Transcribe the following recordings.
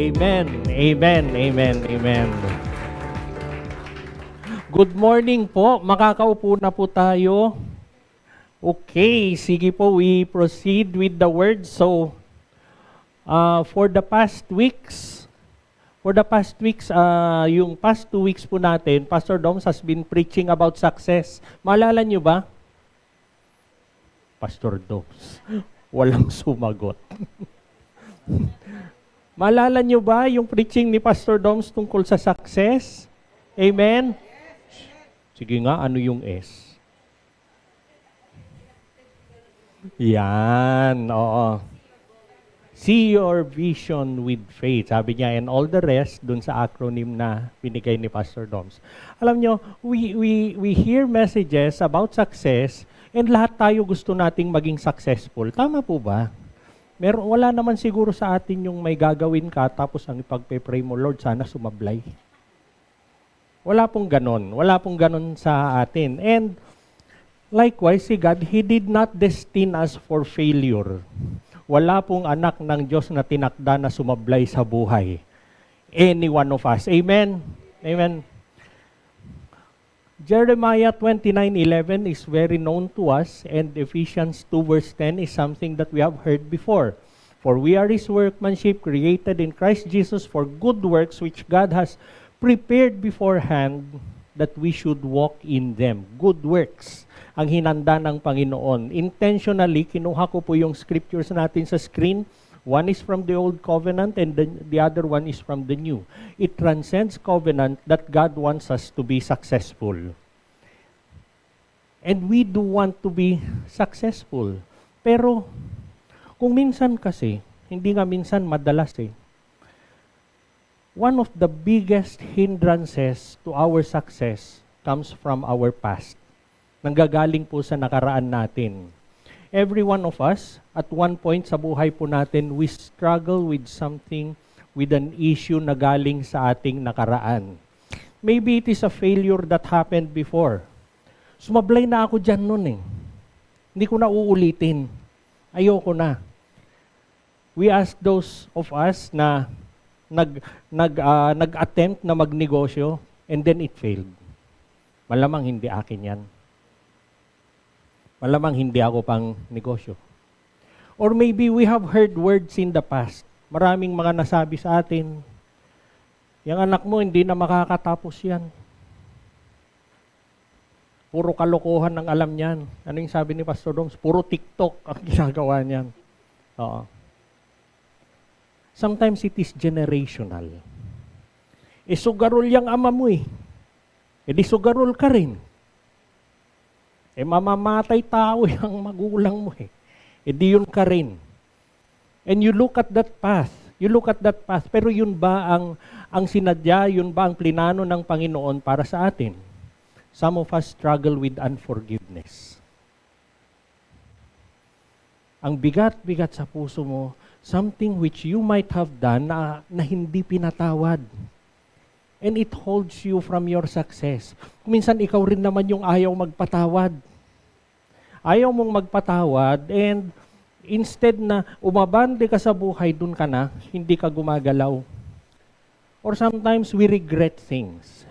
Amen. Amen. Amen. Amen. Good morning po. Makakaupo na po tayo. Okay, sige po, we proceed with the word. So, for the past weeks, yung past 2 weeks po natin, Pastor Doms has been preaching about success. Maalala nyo ba? Pastor Doms, walang sumagot. Maalala nyo ba yung preaching ni Pastor Doms tungkol sa success? Amen? Sige nga, ano yung S? Yan, oo. See your vision with faith. Sabi niya, and all the rest, dun sa acronym na binigay ni Pastor Doms. Alam nyo, we hear messages about success, and lahat tayo gusto nating maging successful. Tama po ba? Wala naman siguro sa atin yung may gagawin ka, tapos ang ipagpe-pray mo, Lord, sana sumablay. Wala pong ganon. Wala pong ganon sa atin. And likewise, si God, He did not destine us for failure. Wala pong anak ng Diyos na tinakda na sumablay sa buhay. Any one of us. Amen? Amen. Jeremiah 29:11 is very known to us, and Ephesians 2 verse 10 is something that we have heard before. For we are His workmanship, created in Christ Jesus for good works which God has prepared beforehand that we should walk in them. Good works ang hinanda ng Panginoon. Intentionally, kinuha ko po yung scriptures natin sa screen. One is from the Old Covenant and the other one is from the New. It transcends covenant that God wants us to be successful. And we do want to be successful. Pero, kung minsan kasi, hindi nga minsan madalas one of the biggest hindrances to our success comes from our past. Nanggagaling po sa nakaraan natin. Every one of us, at one point sa buhay po natin, we struggle with something, with an issue na galing sa ating nakaraan. Maybe it is a failure that happened before. Sumablay na ako dyan nun Hindi ko na uulitin. Ayoko na. We ask those of us na nag-attempt na magnegosyo and then it failed. Malamang hindi akin yan. Malamang hindi ako pang negosyo. Or maybe we have heard words in the past. Maraming mga nasabi sa atin, yung anak mo hindi na makakatapos yan. Puro kalokohan ang alam niyan. Ano yung sabi ni Pastor Doms? Puro TikTok ang ginagawa niyan. Oo. Sometimes it is generational. Sugarol yung ama mo di sugarol ka rin. Mamamatay tao yung magulang mo di yun ka rin. And you look at that path. Pero yun ba ang sinadya, yun ba ang plinano ng Panginoon para sa atin? Some of us struggle with unforgiveness. Ang bigat-bigat sa puso mo, something which you might have done na hindi pinatawad. And it holds you from your success. Minsan ikaw rin naman yung ayaw magpatawad. Ayaw mong magpatawad and instead na umabante ka sa buhay, dun ka na, hindi ka gumagalaw. Or sometimes we regret things.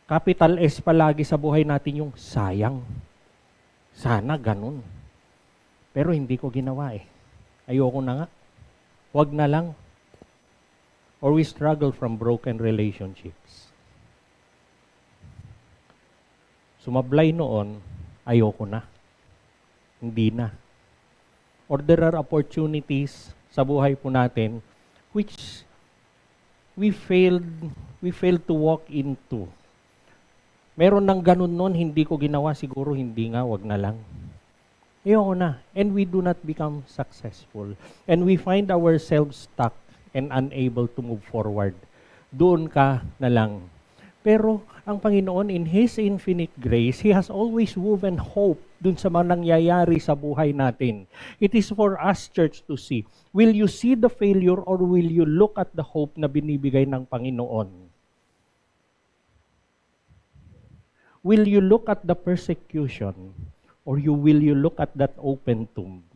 Capital S palagi sa buhay natin yung sayang. Sana ganun. Pero hindi ko ginawa Ayoko na nga. Huwag na lang. Or we struggle from broken relationships. Sumablay noon, ayoko na. Hindi na. Or there are opportunities sa buhay po natin which we failed to walk into. Meron ng ganun noon, hindi ko ginawa, siguro hindi nga, wag na lang. Ayoko na. And we do not become successful. And we find ourselves stuck and unable to move forward. Doon ka na lang. Pero ang Panginoon, in His infinite grace, He has always woven hope dun sa mga nangyayari sa buhay natin. It is for us, church, to see. Will you see the failure or will you look at the hope na binibigay ng Panginoon? Will you look at the persecution or will you look at that open tomb?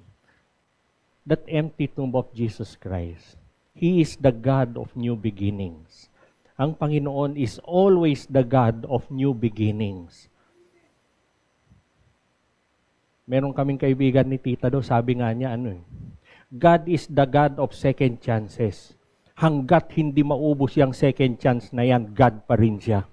That empty tomb of Jesus Christ? He is the God of new beginnings. Ang Panginoon is always the God of new beginnings. Meron kaming kaibigan ni Tita do, sabi nga niya, God is the God of second chances. Hanggat hindi maubos yung second chance na yan, God pa rin siya.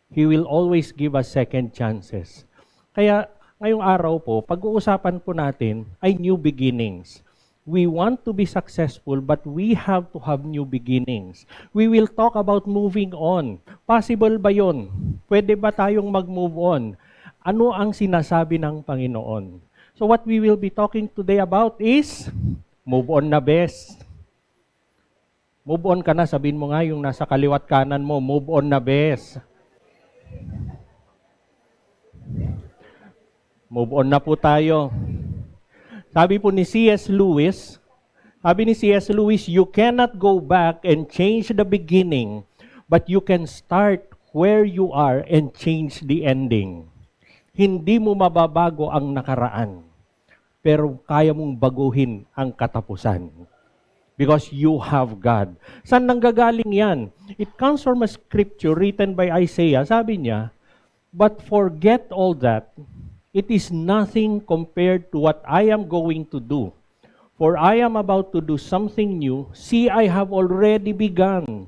He will always give us second chances. Kaya ngayong araw po, pag-uusapan po natin ay new beginnings. We want to be successful, but we have to have new beginnings. We will talk about moving on. Possible ba yun? Pwede ba tayong mag-move on? Ano ang sinasabi ng Panginoon? So what we will be talking today about is, move on na best. Move on ka na, sabihin mo nga yung nasa kaliwat kanan mo, move on na best. Move on na po tayo. Sabi po ni C.S. Lewis, you cannot go back and change the beginning, but you can start where you are and change the ending. Hindi mo mababago ang nakaraan, pero kaya mong baguhin ang katapusan. Because you have God. Saan nanggagaling yan? It comes from a scripture written by Isaiah. Sabi niya, but forget all that. It is nothing compared to what I am going to do. For I am about to do something new. See, I have already begun.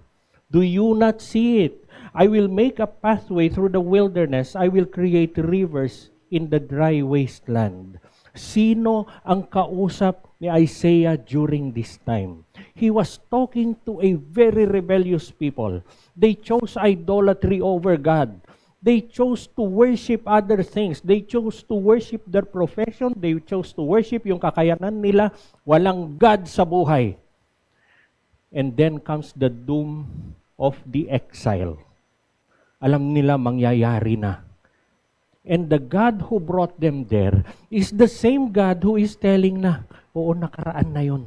Do you not see it? I will make a pathway through the wilderness. I will create rivers in the dry wasteland. Sino ang kausap ni Isaiah during this time? He was talking to a very rebellious people. They chose idolatry over God. They chose to worship other things. They chose to worship their profession. They chose to worship yung kakayanan nila. Walang God sa buhay. And then comes the doom of the exile. Alam nila mangyayari na. And the God who brought them there is the same God who is telling na, oo, nakaraan na yun.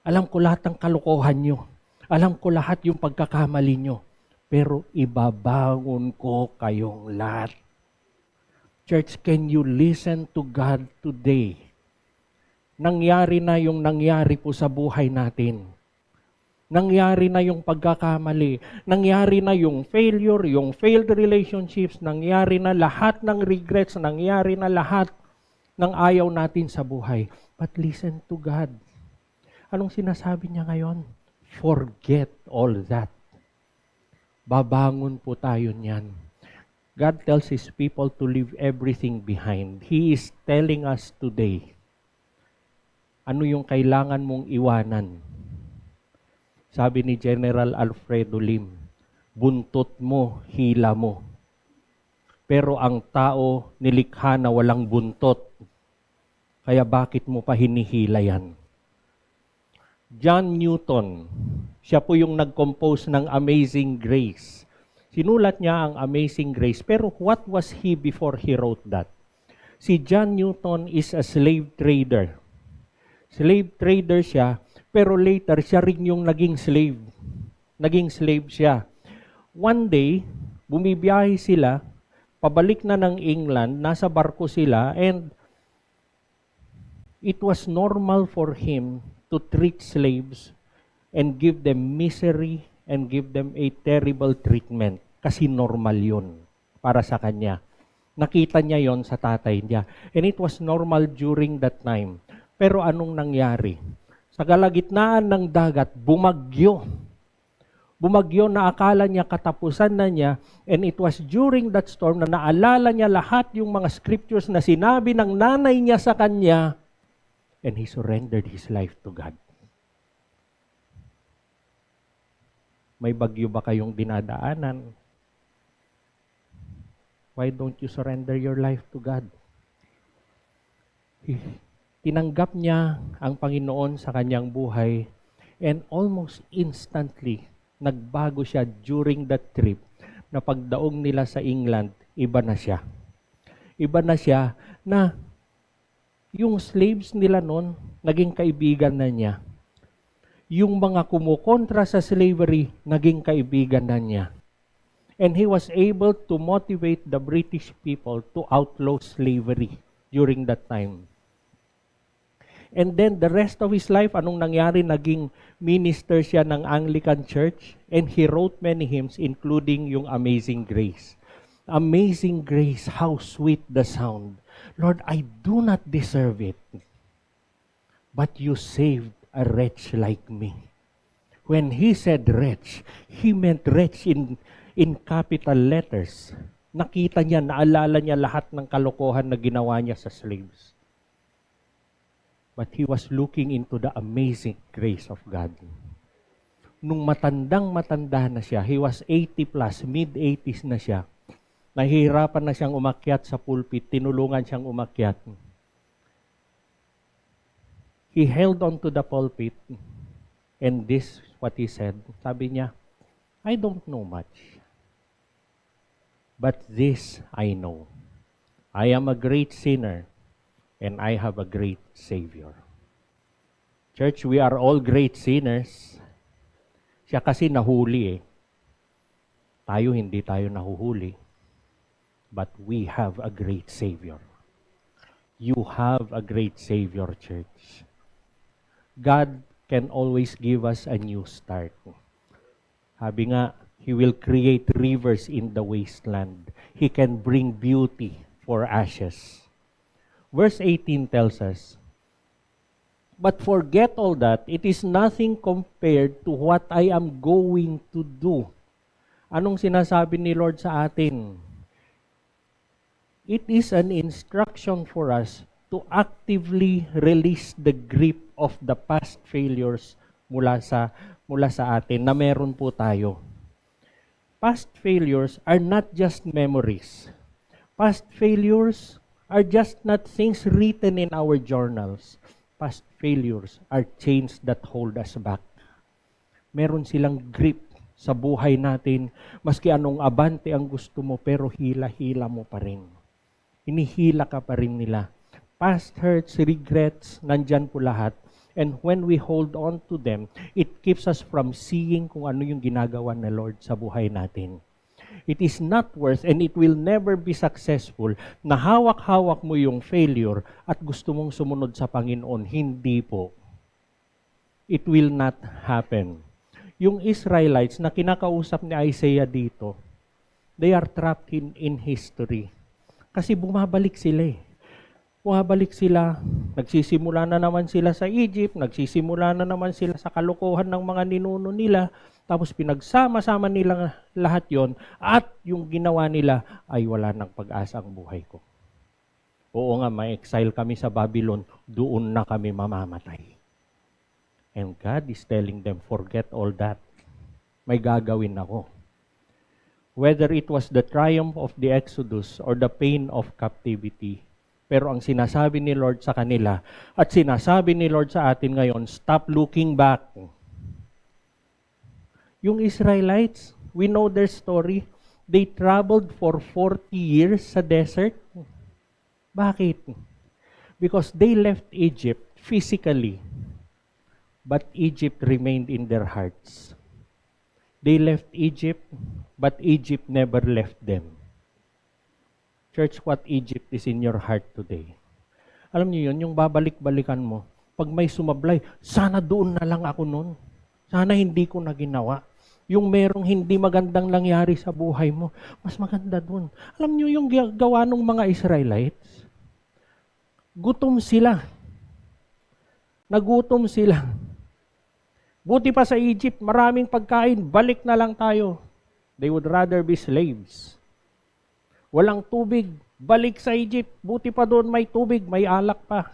Alam ko lahat ng kalokohan nyo. Alam ko lahat yung pagkakamali nyo. Pero ibabangon ko kayong lahat. Church, can you listen to God today? Nangyari na yung nangyari po sa buhay natin. Nangyari na yung pagkakamali. Nangyari na yung failure, yung failed relationships. Nangyari na lahat ng regrets. Nangyari na lahat ng ayaw natin sa buhay. But listen to God. Anong sinasabi niya ngayon? Forget all that. Babangon po tayo niyan. God tells His people to leave everything behind. He is telling us today, ano yung kailangan mong iwanan? Sabi ni General Alfredo Lim, buntot mo, hila mo. Pero ang tao nilikha na walang buntot. Kaya bakit mo pa hinihila yan? John Newton, siya po yung nag-compose ng Amazing Grace. Sinulat niya ang Amazing Grace, pero what was he before he wrote that? Si John Newton is a slave trader. Slave trader siya, pero later siya rin yung naging slave. Naging slave siya. One day, bumibiyahe sila, pabalik na ng England, nasa barko sila, and it was normal for him to treat slaves and give them misery and give them a terrible treatment. Kasi normal yun para sa kanya. Nakita niya yon sa tatay niya. And it was normal during that time. Pero anong nangyari? Sa kalagitnaan ng dagat, bumagyo. Bumagyo na akala niya katapusan na niya. And it was during that storm na naalala niya lahat yung mga scriptures na sinabi ng nanay niya sa kanya. And he surrendered his life to God. May bagyo ba kayong dinadaanan? Why don't you surrender your life to God? Tinanggap niya ang Panginoon sa kanyang buhay and almost instantly, nagbago siya during that trip na pagdaong nila sa England, iba na siya. Iba na siya na yung slaves nila noon, naging kaibigan na niya. Yung mga kumukontra sa slavery, naging kaibigan na niya. And he was able to motivate the British people to outlaw slavery during that time. And then the rest of his life, anong nangyari? Naging minister siya ng Anglican Church and he wrote many hymns including yung Amazing Grace. Amazing Grace, how sweet the sound. Lord, I do not deserve it, but you saved a wretch like me. When he said wretch, he meant wretch in capital letters. Nakita niya, naalala niya lahat ng kalokohan na ginawa niya sa slaves. But he was looking into the amazing grace of God. Nung matanda na siya, he was 80 plus, mid-80s na siya, nahihirapan na siyang umakyat sa pulpit, tinulungan siyang umakyat. He held on to the pulpit, and this what he said. Sabi niya, I don't know much, but this I know. I am a great sinner, and I have a great Savior. Church, we are all great sinners. Siya kasi nahuli eh. Tayo, hindi tayo nahuhuli. But we have a great Savior. You have a great Savior, church. God can always give us a new start. Sabi nga, He will create rivers in the wasteland. He can bring beauty for ashes. Verse 18 tells us, but forget all that, it is nothing compared to what I am going to do. Anong sinasabi ni Lord sa atin? It is an instruction for us to actively release the grip of the past failures mula sa atin na meron po tayo. Past failures are not just memories. Past failures are just not things written in our journals. Past failures are chains that hold us back. Meron silang grip sa buhay natin, maski anong abante ang gusto mo, pero hila-hila mo pa rin. Hinihila ka pa rin nila. Past hurts, regrets, nandyan po lahat. And when we hold on to them, it keeps us from seeing kung ano yung ginagawa ng Lord sa buhay natin. It is not worth and it will never be successful na hawak-hawak mo yung failure at gusto mong sumunod sa Panginoon. Hindi po. It will not happen. Yung Israelites na kinakausap ni Isaiah dito, they are trapped in history. Kasi bumabalik sila eh. Bumabalik sila, nagsisimula na naman sila sa Egypt, nagsisimula na naman sila sa kalokohan ng mga ninuno nila, tapos pinagsama-sama nila lahat yon at yung ginawa nila ay wala ng pag-asa ang buhay ko. Oo nga, ma-exile kami sa Babylon, doon na kami mamamatay. And God is telling them, forget all that. May gagawin ako. Whether it was the triumph of the Exodus or the pain of captivity, pero ang sinasabi ni Lord sa kanila at sinasabi ni Lord sa atin ngayon, stop looking back. Yung Israelites, we know their story. They traveled for 40 years sa desert. Bakit? Because they left Egypt physically, but Egypt remained in their hearts. They left Egypt, but Egypt never left them. Church, what Egypt is in your heart today? Alam niyo yun, yung babalik-balikan mo. Pag may sumablay, sana doon na lang ako noon. Sana hindi ko na ginawa. Yung merong hindi magandang nangyari sa buhay mo, mas maganda doon. Alam niyo yung gawa ng mga Israelites? Gutom sila. Nagutom sila. Buti pa sa Egypt, maraming pagkain, balik na lang tayo. They would rather be slaves. Walang tubig, balik sa Egypt. Buti pa doon may tubig, may alak pa.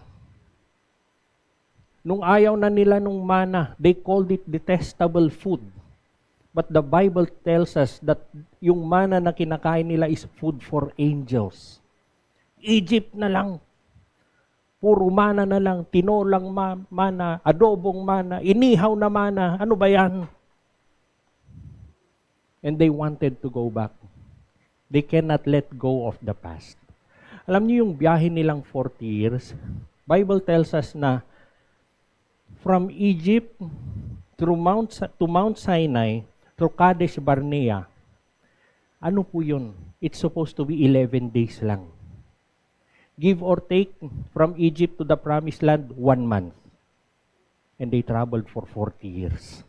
Nung ayaw na nila nung manna, they called it detestable food. But the Bible tells us that yung manna na kinakain nila is food for angels. Egypt na lang. Puro mana na lang, tinolang mana, adobong mana, inihaw na mana. Ano ba yan? And they wanted to go back. They cannot let go of the past. Alam niyo yung biyahe nilang 40 years? Bible tells us na from Egypt to Mount Sinai, through Kadesh Barnea, ano po yun? It's supposed to be 11 days lang. Give or take, from Egypt to the promised land, 1 month. And they traveled for 40 years.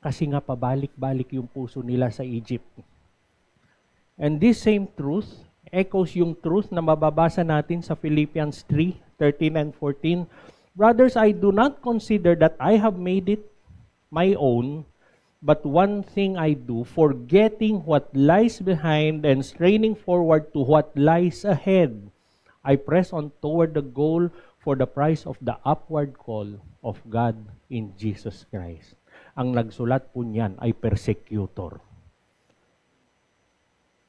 Kasi nga pabalik-balik yung puso nila sa Egypt. And this same truth echoes yung truth na mababasa natin sa Philippians 3:13 and 14. Brothers, I do not consider that I have made it my own, but one thing I do, forgetting what lies behind and straining forward to what lies ahead, I press on toward the goal for the prize of the upward call of God in Jesus Christ. Ang nagsulat po niyan ay persecutor.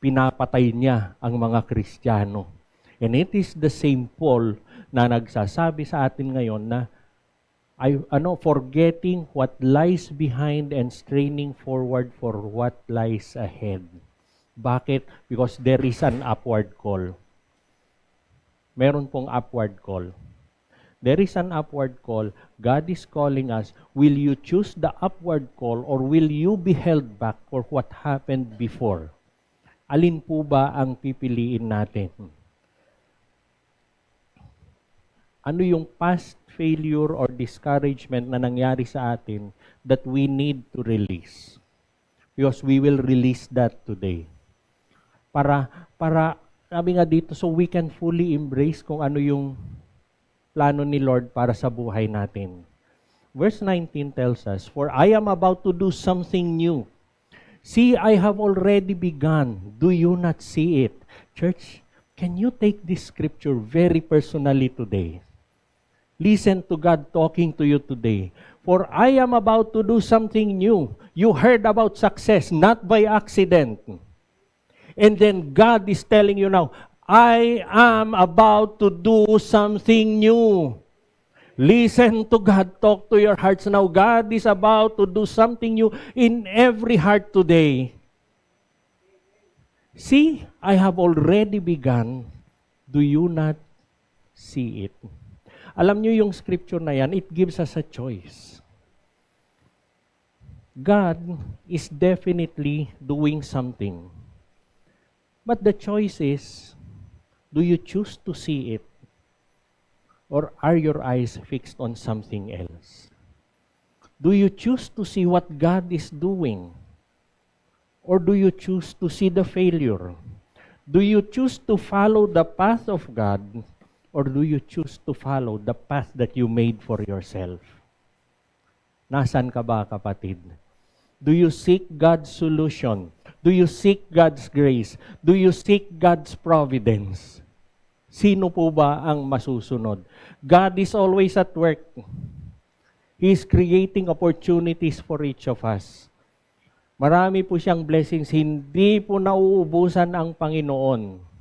Pinapatay niya ang mga Kristiyano. And it is the same Paul na nagsasabi sa atin ngayon na forgetting what lies behind and straining forward for what lies ahead. Bakit? Because there is an upward call. Meron pong upward call. There is an upward call. God is calling us. Will you choose the upward call or will you be held back for what happened before? Alin po ba ang pipiliin natin? Ano yung past failure or discouragement na nangyari sa atin that we need to release? Because we will release that today. Para sabi nga dito, so we can fully embrace kung ano yung plano ni Lord para sa buhay natin. Verse 19 tells us, "For I am about to do something new. See, I have already begun. Do you not see it?" Church, can you take this scripture very personally today? Listen to God talking to you today. For I am about to do something new. You heard about success, not by accident. And then God is telling you now, I am about to do something new. Listen to God, talk to your hearts now. God is about to do something new in every heart today. See, I have already begun. Do you not see it? Alam niyo yung scripture na yan, it gives us a choice. God is definitely doing something. But the choice is, do you choose to see it? Or are your eyes fixed on something else? Do you choose to see what God is doing? Or do you choose to see the failure? Do you choose to follow the path of God? Or do you choose to follow the path that you made for yourself? Nasaan ka ba, kapatid? Do you seek God's solution? Do you seek God's grace? Do you seek God's providence? Sino po ba ang masusunod? God is always at work. He is creating opportunities for each of us. Marami po siyang blessings. Hindi po nauubusan ang Panginoon.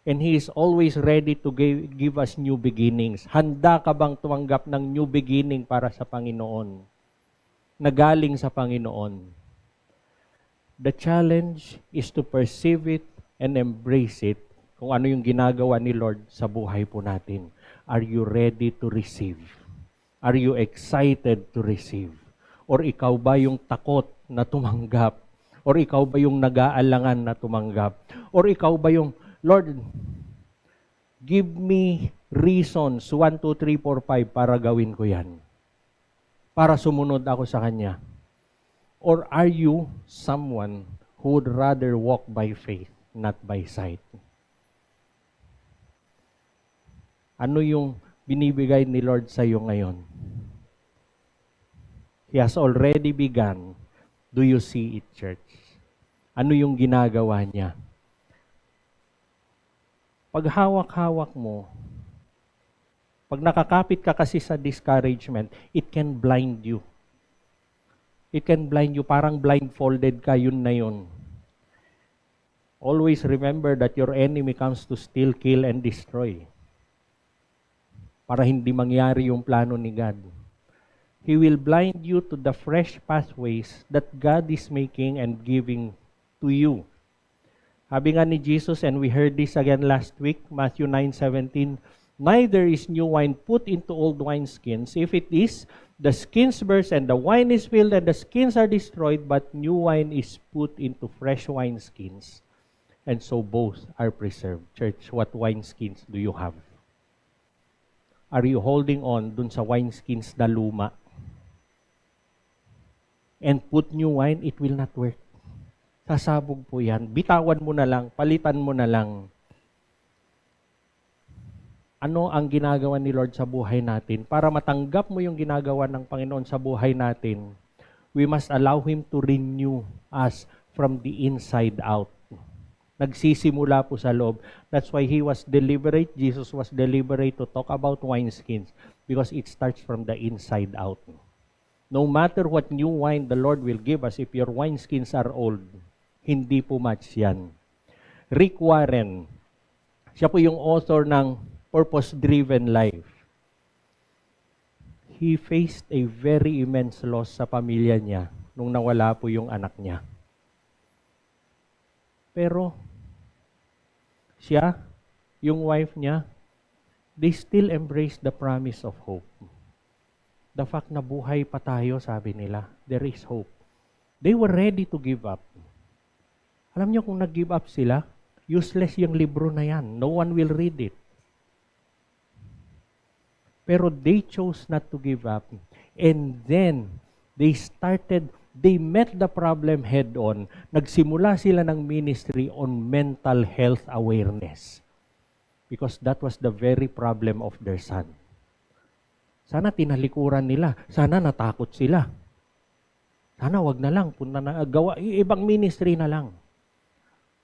And He is always ready to give us new beginnings. Handa ka bang tumanggap ng new beginning para sa Panginoon? Nagaling sa Panginoon. The challenge is to perceive it and embrace it kung ano yung ginagawa ni Lord sa buhay po natin. Are you ready to receive? Are you excited to receive? Or ikaw ba yung takot na tumanggap? Or ikaw ba yung nag-aalangan na tumanggap? Or ikaw ba yung, Lord, give me reasons, 1, 2, 3, 4, 5 para gawin ko yan. Para sumunod ako sa Kanya. Or are you someone who would rather walk by faith, not by sight? Ano yung binibigay ni Lord sa iyo ngayon? He has already begun. Do you see it, church? Ano yung ginagawa niya? Pag hawak-hawak mo, pag nakakapit ka kasi sa discouragement, it can blind you. It can blind you, parang blindfolded ka, yun na yun. Always remember that your enemy comes to steal, kill, and destroy. Para hindi mangyari yung plano ni God. He will blind you to the fresh pathways that God is making and giving to you. Sabi nga ni Jesus, and we heard this again last week, Matthew 9:17, "Neither is new wine put into old wineskins. If it is, the skins burst and the wine is spilled and the skins are destroyed, but new wine is put into fresh wineskins. and so both are preserved. Church, what wineskins do you have? Are you holding on dun sa wineskins na luma? And put new wine, it will not work. Sasabog po yan. Bitawan mo na lang, palitan mo na lang. Ano ang ginagawa ni Lord sa buhay natin? Para matanggap mo yung ginagawa ng Panginoon sa buhay natin, we must allow Him to renew us from the inside out. Nagsisimula po sa loob. That's why He was deliberate, Jesus was deliberate to talk about wineskins because it starts from the inside out. No matter what new wine the Lord will give us, if your wineskins are old, hindi po match yan. Rick Warren, siya po yung author ng Purpose-Driven Life. He faced a very immense loss sa pamilya niya nung nawala po yung anak niya. Pero siya, yung wife niya, they still embrace the promise of hope. The fact na buhay pa tayo, sabi nila, there is hope. They were ready to give up. Alam niyo kung nag-give up sila, useless yung libro na yan. No one will read it. Pero they chose not to give up. And then, they met the problem head-on. Nagsimula sila ng ministry on mental health awareness. Because that was the very problem of their son. Sana tinalikuran nila. Sana natakot sila. Sana wag na lang. Punta na, ibang ministry na lang.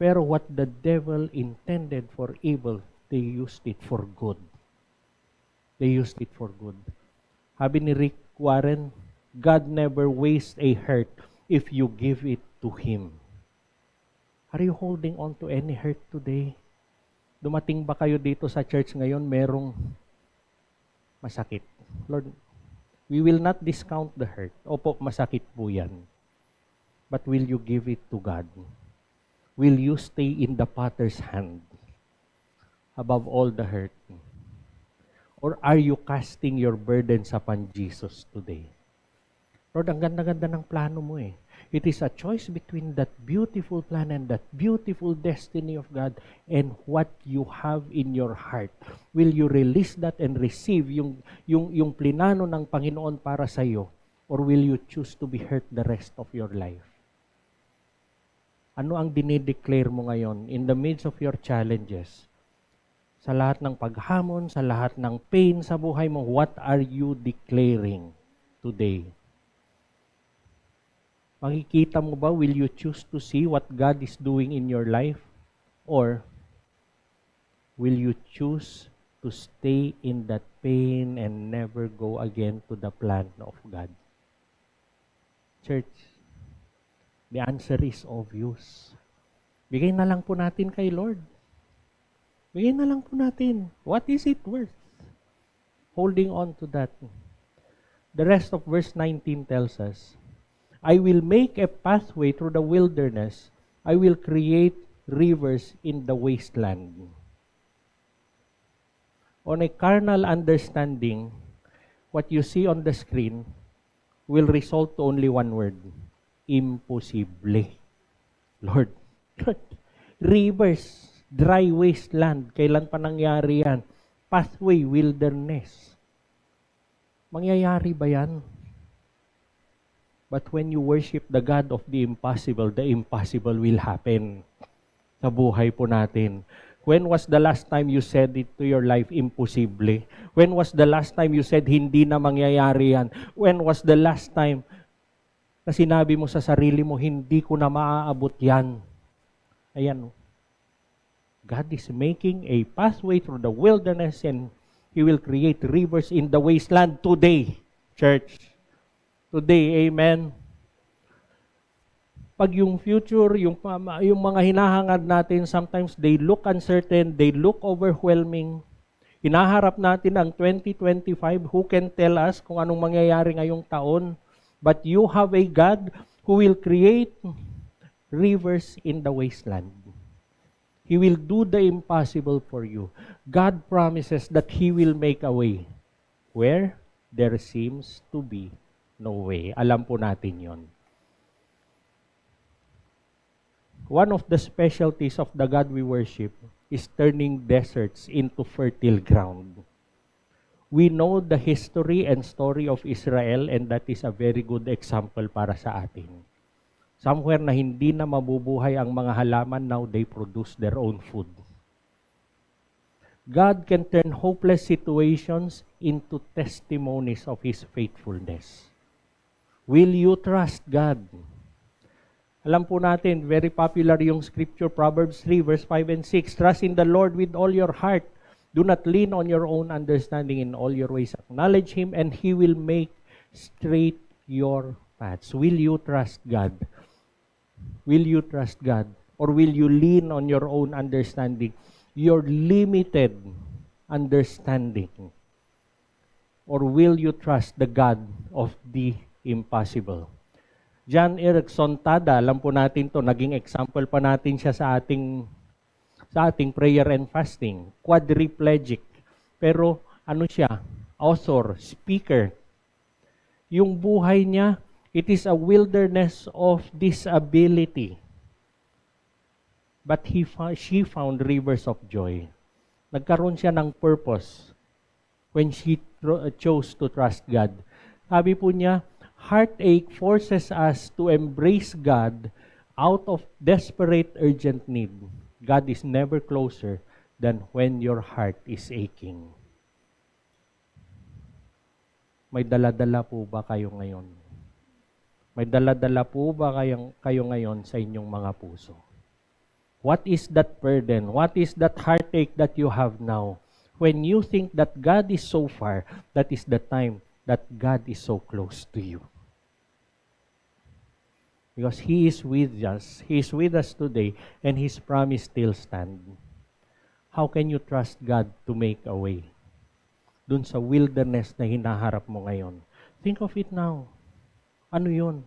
Pero what the devil intended for evil, they used it for good. They used it for good. Sabi ni Rick Warren, God never wastes a hurt if you give it to Him. Are you holding on to any hurt today? Dumating ba kayo dito sa church ngayon, merong masakit? Lord, we will not discount the hurt. Opo, masakit po yan. But will you give it to God? Will you stay in the potter's hand above all the hurt? Or are you casting your burdens upon Jesus today? Lord, ang ganda-ganda ng plano mo eh. It is a choice between that beautiful plan and that beautiful destiny of God and what you have in your heart. Will you release that and receive yung plinano ng Panginoon para sa iyo? Or will you choose to be hurt the rest of your life? Ano ang dinideclare mo ngayon in the midst of your challenges? Sa lahat ng paghamon, sa lahat ng pain sa buhay mo, what are you declaring today? Makikita mo ba, will you choose to see what God is doing in your life? Or will you choose to stay in that pain and never go again to the plan of God? Church, the answer is obvious. Bigay na lang po natin kay Lord. Bigay na lang po natin. What is it worth? Holding on to that. The rest of verse 19 tells us, I will make a pathway through the wilderness. I will create rivers in the wasteland. On a carnal understanding, what you see on the screen will result to only one word. Imposible. Lord, rivers, dry wasteland. Kailan pa nangyari yan? Pathway, wilderness. Mangyayari ba yan? But when you worship the God of the impossible will happen sa buhay po natin. When was the last time you said it to your life, imposible? When was the last time you said, hindi na mangyayari yan? When was the last time na sinabi mo sa sarili mo, hindi ko na maaabot yan? Ayan. God is making a pathway through the wilderness and He will create rivers in the wasteland today, church. Today, amen. Pag yung future, yung mga hinahangad natin, sometimes they look uncertain, they look overwhelming. Hinaharap natin ang 2025, who can tell us kung anong mangyayari ngayong taon? But you have a God who will create rivers in the wasteland. He will do the impossible for you. God promises that He will make a way where there seems to be no way. Alam po natin yon. one of the specialties of the God we worship is turning deserts into fertile ground. We know the history and story of Israel, and that is a very good example para sa atin. Somewhere na hindi na mabubuhay ang mga halaman, now they produce their own food. God can turn hopeless situations into testimonies of His faithfulness. Will you trust God? Alam po natin, very popular yung scripture, Proverbs 3, verse 5 and 6. Trust in the Lord with all your heart. Do not lean on your own understanding. In all your ways acknowledge Him, and He will make straight your paths. Will you trust God? Will you trust God? Or will you lean on your own understanding? Your limited understanding? Or will you trust the God of the impossible? John Erickson Tada, alam po natin to, naging example pa natin siya sa ating prayer and fasting. Quadriplegic. Pero ano siya? Author, speaker. Yung buhay niya, it is a wilderness of disability. But she found rivers of joy. Nagkaroon siya ng purpose when she chose to trust God. Sabi po niya, heartache forces us to embrace God out of desperate, urgent need. God is never closer than when your heart is aching. May dala-dala po ba kayo ngayon? May dala-dala po ba kayo ngayon sa inyong mga puso? What is that burden? What is that heartache that you have now? When you think that God is so far, that is the time that God is so close to you. Because He is with us. He is with us today, and His promise still stands. How can you trust God to make a way? Dun sa wilderness na hinaharap mo ngayon. Think of it now. Ano yun?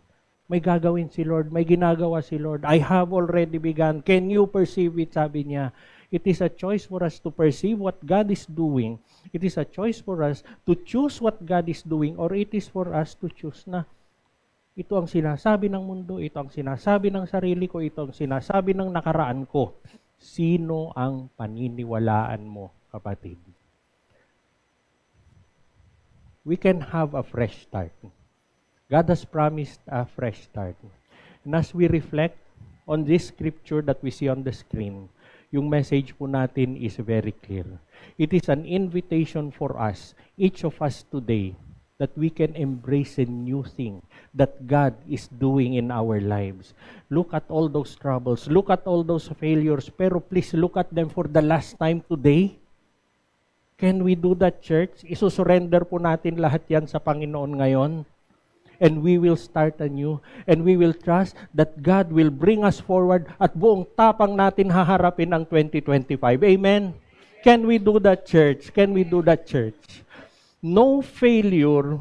May gagawin si Lord. May ginagawa si Lord. I have already begun. Can you perceive it? Sabi niya. It is a choice for us to perceive what God is doing. It is a choice for us to choose what God is doing, or it is for us to choose na ito ang sinasabi ng mundo, ito ang sinasabi ng sarili ko, ito ang sinasabi ng nakaraan ko. Sino ang paniniwalaan mo, kapatid? We can have a fresh start. God has promised a fresh start. And as we reflect on this scripture that we see on the screen, yung message po natin is very clear. It is an invitation for us, each of us today, that we can embrace a new thing that God is doing in our lives. Look at all those troubles. Look at all those failures. Pero please look at them for the last time today. Can we do that, church? Isusurrender po natin lahat yan sa Panginoon ngayon. And we will start anew. And we will trust that God will bring us forward at buong tapang natin haharapin ang 2025. Amen? Can we do that, church? Can we do that, church? No failure,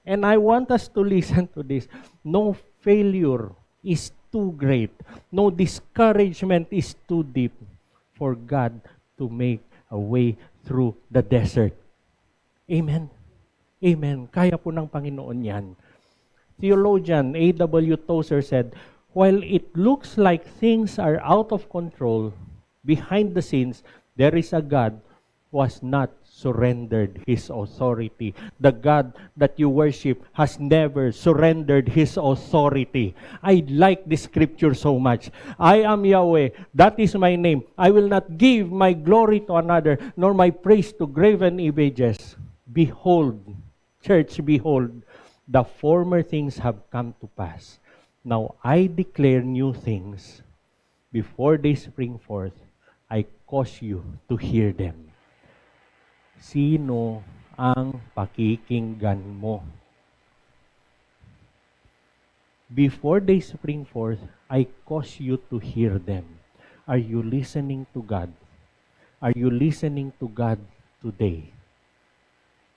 and I want us to listen to this, no failure is too great. No discouragement is too deep for God to make a way through the desert. Amen? Amen. Kaya po ng Panginoon yan. Theologian A.W. Tozer said, while it looks like things are out of control, behind the scenes, there is a God who has not surrendered His authority. The God that you worship has never surrendered His authority. I like this scripture so much. I am Yahweh. That is my name. I will not give my glory to another, nor my praise to graven images. Behold, church, behold, the former things have come to pass. Now I declare new things. Before they spring forth, I cause you to hear them. Sino ang pakikinggan mo? Before they spring forth, I cause you to hear them. Are you listening to God? Are you listening to God today?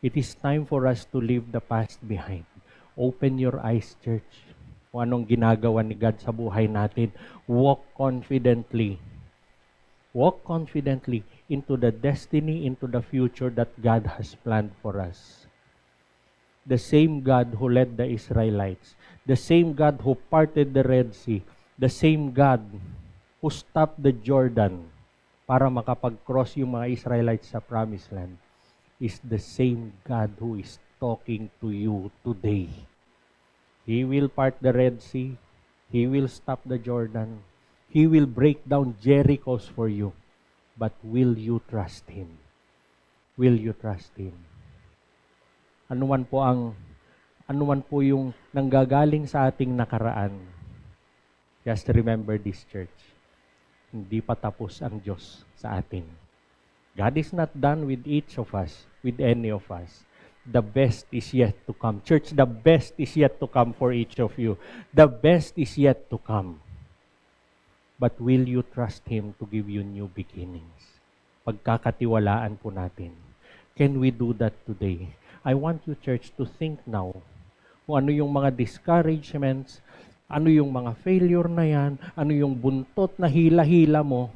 It is time for us to leave the past behind. Open your eyes, church. Kung anong ginagawa ni God sa buhay natin. Walk confidently. Walk confidently into the destiny, into the future that God has planned for us. The same God who led the Israelites, the same God who parted the Red Sea, the same God who stopped the Jordan para makapag-cross yung mga Israelites sa Promised Land is the same God who is talking to you today. He will part the Red Sea. He will stop the Jordan. He will break down Jerichos for you. But will you trust Him? Will you trust Him? Ano man po yung nanggagaling sa ating nakaraan, just remember this, church. Hindi pa tapos ang Diyos sa atin. God is not done with each of us, with any of us. The best is yet to come. Church, the best is yet to come for each of you. The best is yet to come. But will you trust Him to give you new beginnings? Pagkakatiwalaan po natin. Can we do that today? I want you, church, to think now kung ano yung mga discouragements, ano yung mga failure na yan, ano yung buntot na hila-hila mo.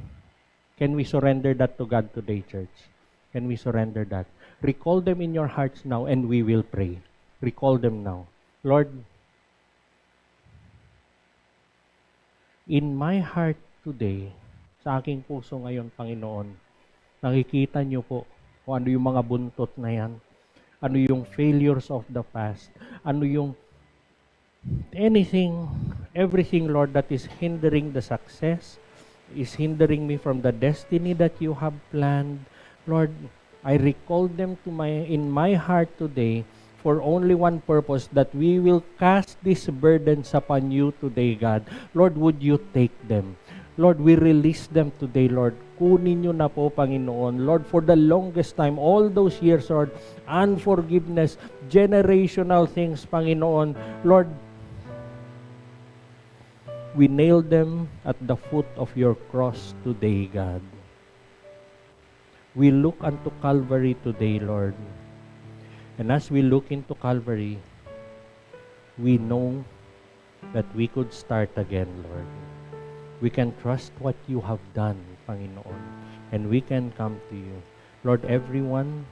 Can we surrender that to God today, church? Can we surrender that? Recall them in your hearts now and we will pray. Recall them now. Lord, in my heart today, sa aking puso ngayon, Panginoon, nakikita niyo po kung ano yung mga buntot na yan, ano yung failures of the past, ano yung everything, Lord, that is hindering the success, is hindering me from the destiny that you have planned. Lord, I recall them in my heart today for only one purpose, that we will cast these burdens upon you today, God. Lord, would you take them? Lord, we release them today, Lord. Kunin nyo na po, Panginoon. Lord, for the longest time, all those years, Lord, unforgiveness, generational things, Panginoon. Lord, we nail them at the foot of your cross today, God. We look unto Calvary today, Lord. And as we look into Calvary, we know that we could start again, Lord. We can trust what you have done, Panginoon. And we can come to you. Lord, everyone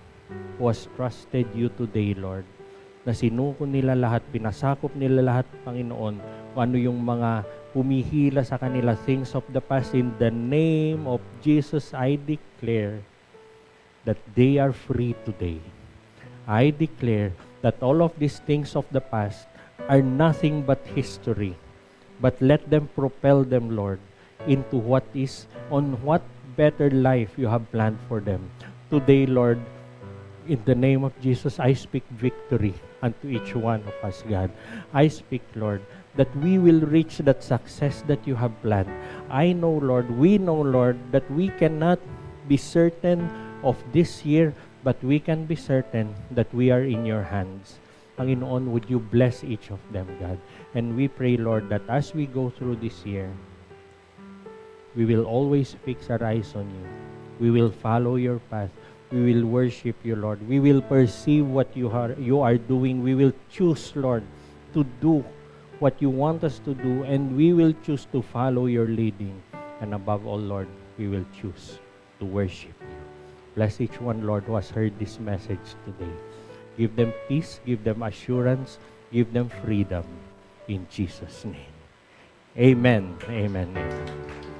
who has trusted you today, Lord, na sinuko nila lahat, pinasakop nila lahat, Panginoon, kung ano yung mga humihila sa kanila, things of the past, in the name of Jesus, I declare that they are free today. I declare that all of these things of the past are nothing but history. But let them propel them, Lord, into what better life you have planned for them. Today, Lord, in the name of Jesus, I speak victory unto each one of us, God. I speak, Lord, that we will reach that success that you have planned. I know, Lord, we know, Lord, that we cannot be certain of this year, but we can be certain that we are in your hands. Panginoon, would you bless each of them, God? And we pray, Lord, that as we go through this year, we will always fix our eyes on you. We will follow your path. We will worship you, Lord. We will perceive what you are doing. We will choose, Lord, to do what you want us to do, and we will choose to follow your leading. And above all, Lord, we will choose to worship you. Bless each one, Lord, who has heard this message today. Give them peace, give them assurance, give them freedom. In Jesus' name. Amen. Amen. Amen.